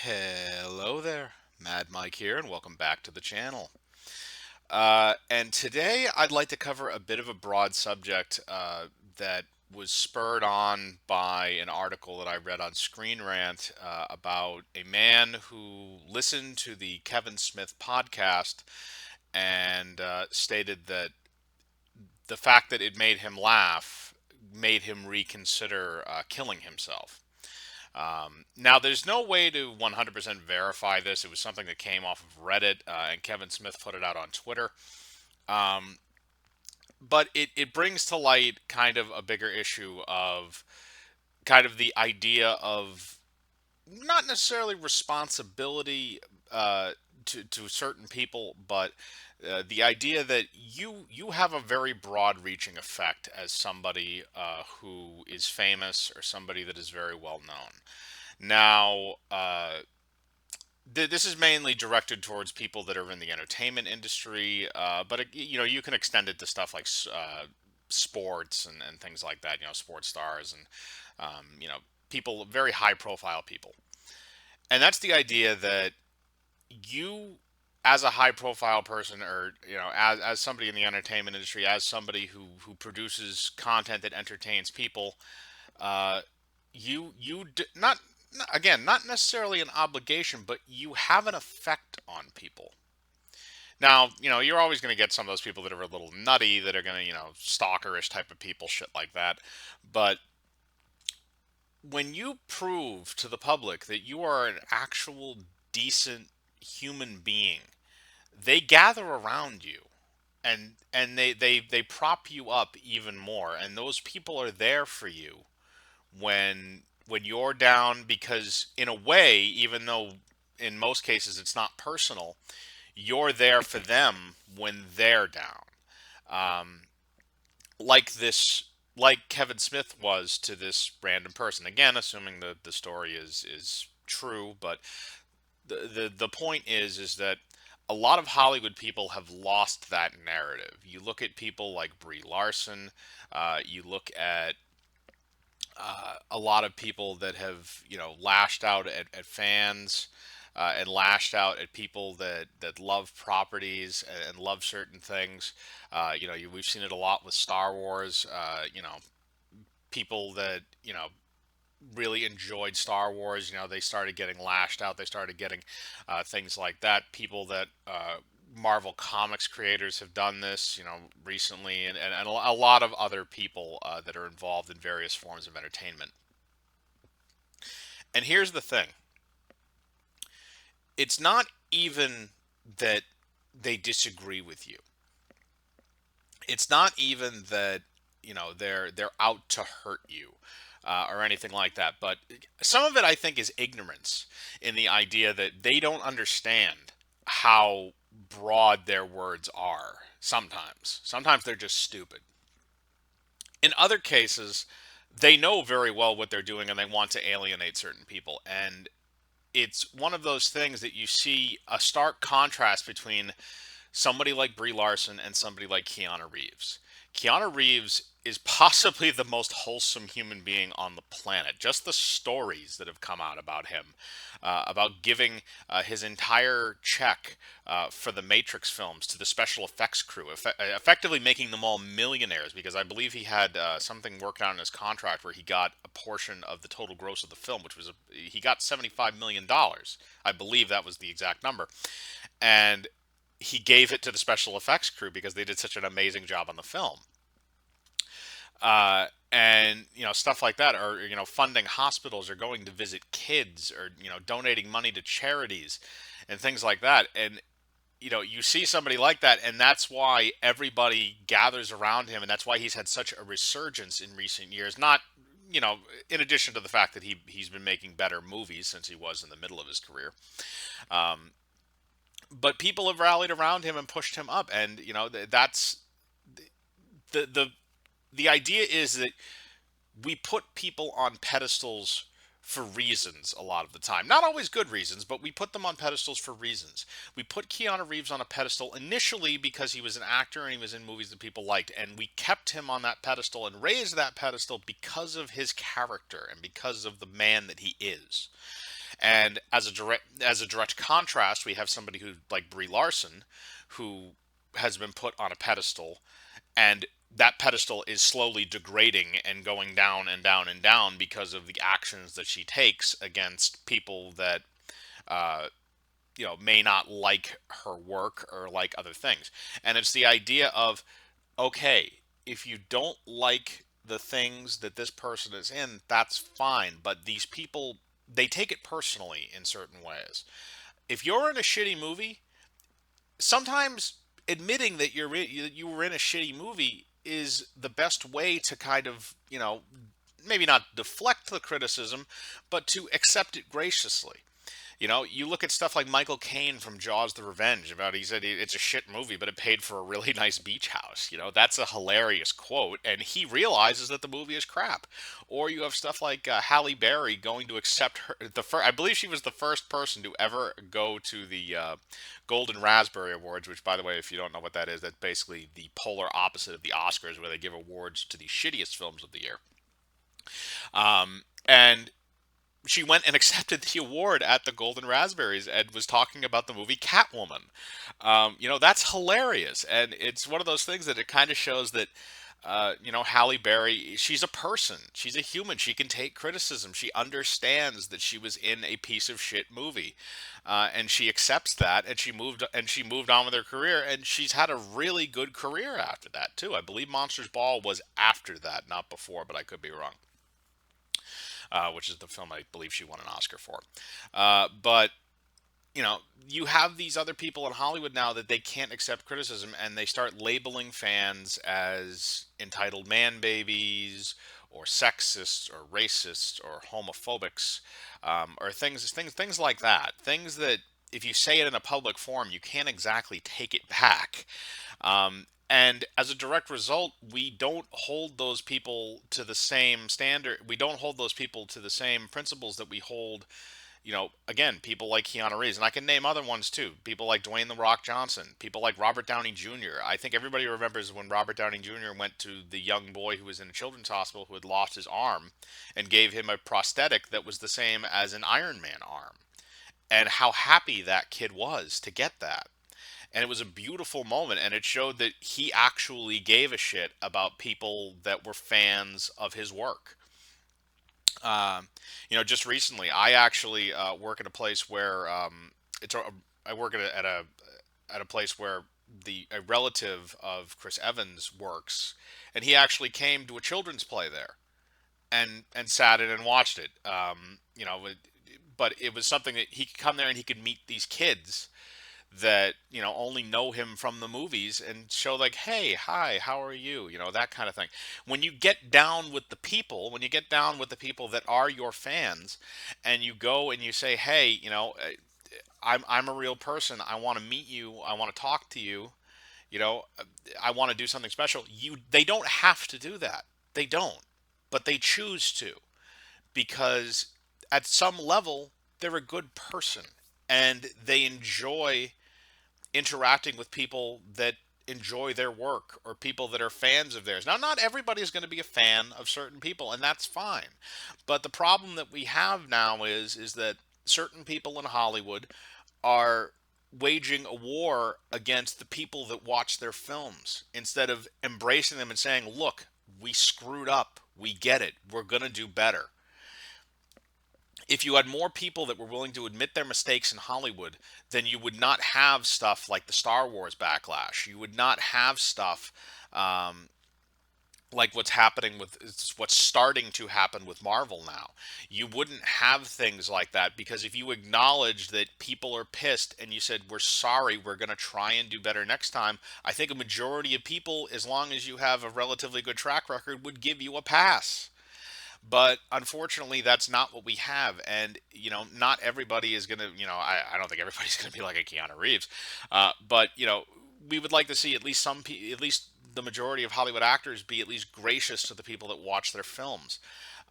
Hello there, Mad Mike here, and welcome back to the channel. And today I'd like to cover a bit of a broad subject that was spurred on by an article that I read on Screen Rant about a man who listened to the Kevin Smith podcast and stated that the fact that it made him laugh made him reconsider killing himself. Now, there's no way to 100% verify this. It was something that came off of Reddit, and Kevin Smith put it out on Twitter. Um, but it brings to light kind of a bigger issue of kind of the idea of not necessarily responsibility to certain people, but the idea that you have a very broad-reaching effect as somebody who is famous or somebody that is very well known. Now, this is mainly directed towards people that are in the entertainment industry, but you can extend it to stuff like sports and things like that. Sports stars and people, very high profile people. And that's the idea that you, as a high profile person, or as somebody in the entertainment industry, as somebody who produces content that entertains people, uh, not again, not necessarily an obligation, but you have an effect on people. Now, you're always going to get some of those people that are a little nutty, that are going to, stalkerish type of people, shit like that. But when you prove to the public that you are an actual decent human being, they gather around you and they prop you up even more, and those people are there for you when you're down, because in a way, even though in most cases it's not personal, you're there for them when they're down. um, like this, like Kevin Smith was to this random person, again assuming the story is true. But the point is that a lot of Hollywood people have lost that narrative. You look at people like Brie Larson, you look at a lot of people that have lashed out at fans, and lashed out at people that love properties and love certain things. We've seen it a lot with Star Wars. People that really enjoyed Star Wars, they started getting lashed out. They started getting things like that. People that Marvel Comics creators have done this, recently, and a lot of other people that are involved in various forms of entertainment. And here's the thing: it's not even that they disagree with you. It's not even that they're out to hurt you, or anything like that. But some of it, I think, is ignorance, in the idea that they don't understand how broad their words are. Sometimes they're just stupid. In other cases, they know very well what they're doing and they want to alienate certain people. And it's one of those things that you see a stark contrast between somebody like Brie Larson and somebody like Keanu Reeves. Keanu Reeves is possibly the most wholesome human being on the planet. Just the stories that have come out about him, about giving his entire check for the Matrix films to the special effects crew, effectively making them all millionaires, because I believe he had something worked out in his contract where he got a portion of the total gross of the film, which was he got $75 million. I believe that was the exact number. And he gave it to the special effects crew because they did such an amazing job on the film. And stuff like that, or funding hospitals, or going to visit kids, or donating money to charities and things like that. And you see somebody like that, and that's why everybody gathers around him, and that's why he's had such a resurgence in recent years. Not in addition to the fact that he's been making better movies since he was in the middle of his career. um, but people have rallied around him and pushed him up, and that's the the idea is that we put people on pedestals for reasons a lot of the time. Not always good reasons, but we put them on pedestals for reasons. We put Keanu Reeves on a pedestal initially because he was an actor and he was in movies that people liked, and we kept him on that pedestal and raised that pedestal because of his character and because of the man that he is. And as a direct contrast, we have somebody who like Brie Larson, who has been put on a pedestal, and that pedestal is slowly degrading and going down and down and down because of the actions that she takes against people that uh, may not like her work or like other things. And it's the idea of, okay, if you don't like the things that this person is in, that's fine, but these people, they take it personally in certain ways. If you're in a shitty movie, sometimes admitting that you were in a shitty movie is the best way to kind of, maybe not deflect the criticism, but to accept it graciously. You look at stuff like Michael Caine from Jaws: The Revenge. About he said it's a shit movie, but it paid for a really nice beach house. That's a hilarious quote, and he realizes that the movie is crap. Or you have stuff like Halle Berry going to accept her I believe she was the first person to ever go to the Golden Raspberry Awards. Which, by the way, if you don't know what that is, that's basically the polar opposite of the Oscars, where they give awards to the shittiest films of the year. And she went and accepted the award at the Golden Raspberries and was talking about the movie Catwoman. That's hilarious, and it's one of those things that it kind of shows that. Halle Berry, she's a person. She's a human. She can take criticism. She understands that she was in a piece of shit movie, and she accepts that. And she moved on with her career. And she's had a really good career after that too. I believe Monsters Ball was after that, not before, but I could be wrong. Which is the film I believe she won an Oscar for. But you have these other people in Hollywood now that they can't accept criticism, and they start labeling fans as entitled man babies, or sexist, or racist, or homophobics, or things like that. Things that, if you say it in a public forum, you can't exactly take it back. And as a direct result, we don't hold those people to the same standard. We don't hold those people to the same principles that we hold, again, people like Keanu Reeves, and I can name other ones too. People like Dwayne the Rock Johnson, people like Robert Downey Jr. I think everybody remembers when Robert Downey Jr. went to the young boy who was in a children's hospital who had lost his arm, and gave him a prosthetic that was the same as an Iron Man arm, and how happy that kid was to get that. And it was a beautiful moment, and it showed that he actually gave a shit about people that were fans of his work. Just recently, I actually work at a place where I work at a place where the a relative of Chris Evans works, and he actually came to a children's play there and sat in and watched it. But it was something that he could come there and he could meet these kids that only know him from the movies, and show like, hey, hi, how are you, that kind of thing. When you get down with the people that are your fans, and you go and you say, hey, I'm a real person, I want to meet you, I want to talk to you, you know I want to do something special. They don't have to do that. They don't, but they choose to, because at some level they're a good person, and they enjoy interacting with people that enjoy their work, or people that are fans of theirs. Now, not everybody is going to be a fan of certain people, and that's fine. But the problem that we have now is that certain people in Hollywood are waging a war against the people that watch their films, instead of embracing them and saying, "Look, we screwed up. We get it. We're going to do better." If you had more people that were willing to admit their mistakes in Hollywood, then you would not have stuff like the Star Wars backlash. You would not have stuff um, like what's starting to happen with Marvel now. You wouldn't have things like that, because if you acknowledge that people are pissed and you said, we're sorry, we're going to try and do better next time, I think a majority of people, as long as you have a relatively good track record, would give you a pass. But unfortunately, that's not what we have. And, not everybody is going to, I don't think everybody's going to be like a Keanu Reeves. But, we would like to see at least the majority of Hollywood actors be at least gracious to the people that watch their films.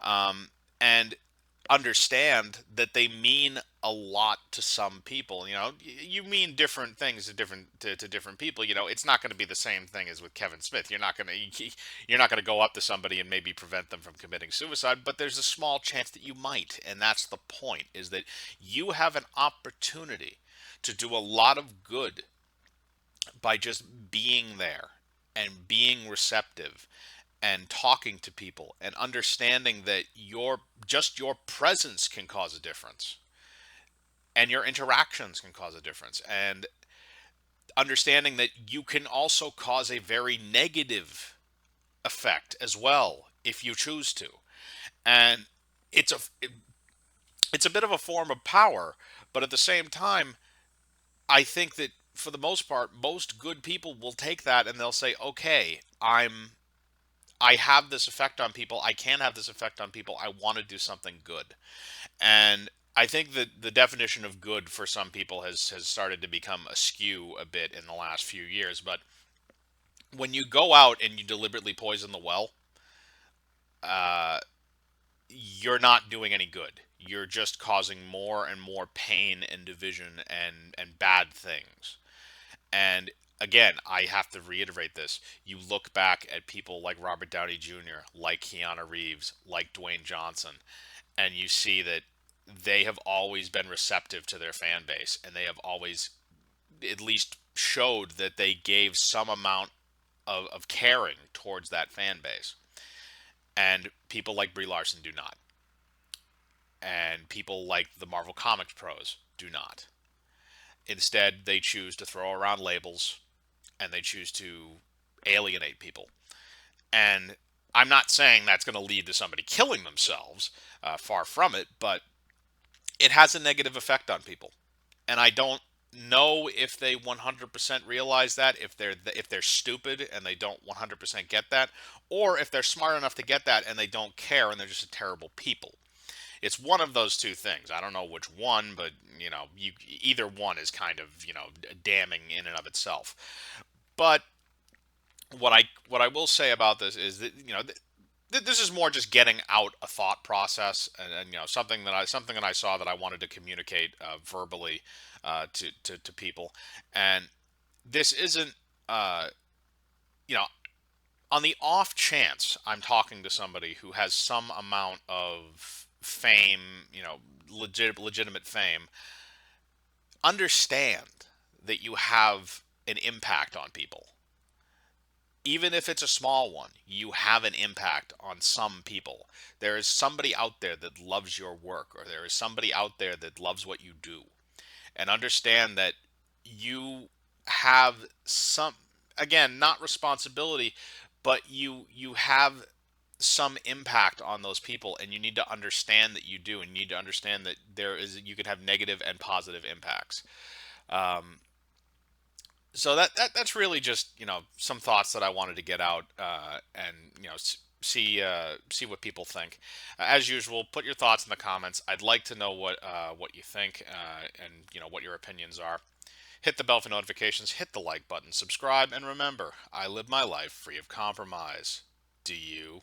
And understand that they mean a lot to some people. You mean different things to different people. It's not going to be the same thing as with Kevin Smith. You're not going to go up to somebody and maybe prevent them from committing suicide, but there's a small chance that you might, and that's the point, is that you have an opportunity to do a lot of good by just being there and being receptive and talking to people and understanding that your presence can cause a difference, and your interactions can cause a difference, and understanding that you can also cause a very negative effect as well if you choose to. And it's it's a bit of a form of power, but at the same time, I think that for the most part, most good people will take that and they'll say, okay, I have this effect on people. I can have this effect on people. I want to do something good. And I think that the definition of good for some people has started to become askew a bit in the last few years. But when you go out and you deliberately poison the well, uh, you're not doing any good. You're just causing more and more pain and division and bad things. And again, I have to reiterate this. You look back at people like Robert Downey Jr., like Keanu Reeves, like Dwayne Johnson, and you see that they have always been receptive to their fan base, and they have always at least showed that they gave some amount of caring towards that fan base. And people like Brie Larson do not. And people like the Marvel Comics pros do not. Instead, they choose to throw around labels and they choose to alienate people. And I'm not saying that's going to lead to somebody killing themselves, far from it, but it has a negative effect on people. And I don't know if they 100% realize that, if they're stupid and they don't 100% get that, or if they're smart enough to get that and they don't care and they're just a terrible people. It's one of those two things. I don't know which one, but either one is kind of damning in and of itself. But what I will say about this is that this is more just getting out a thought process, and something that I saw that I wanted to communicate verbally to people. And this isn't uh, you know on the off chance I'm talking to somebody who has some amount of fame, legitimate fame. Understand that you have an impact on people. Even if it's a small one, you have an impact on some people. There is somebody out there that loves your work, or there is somebody out there that loves what you do. And understand that you have some, again, not responsibility, but you have some impact on those people, and you need to understand that you do, and you need to understand that you can have negative and positive impacts. Um, so that's really just some thoughts that I wanted to get out, and see what people think. As usual, put your thoughts in the comments. I'd like to know what you think, and what your opinions are. Hit the bell for notifications, hit the like button, subscribe, and remember, I live my life free of compromise. Do you?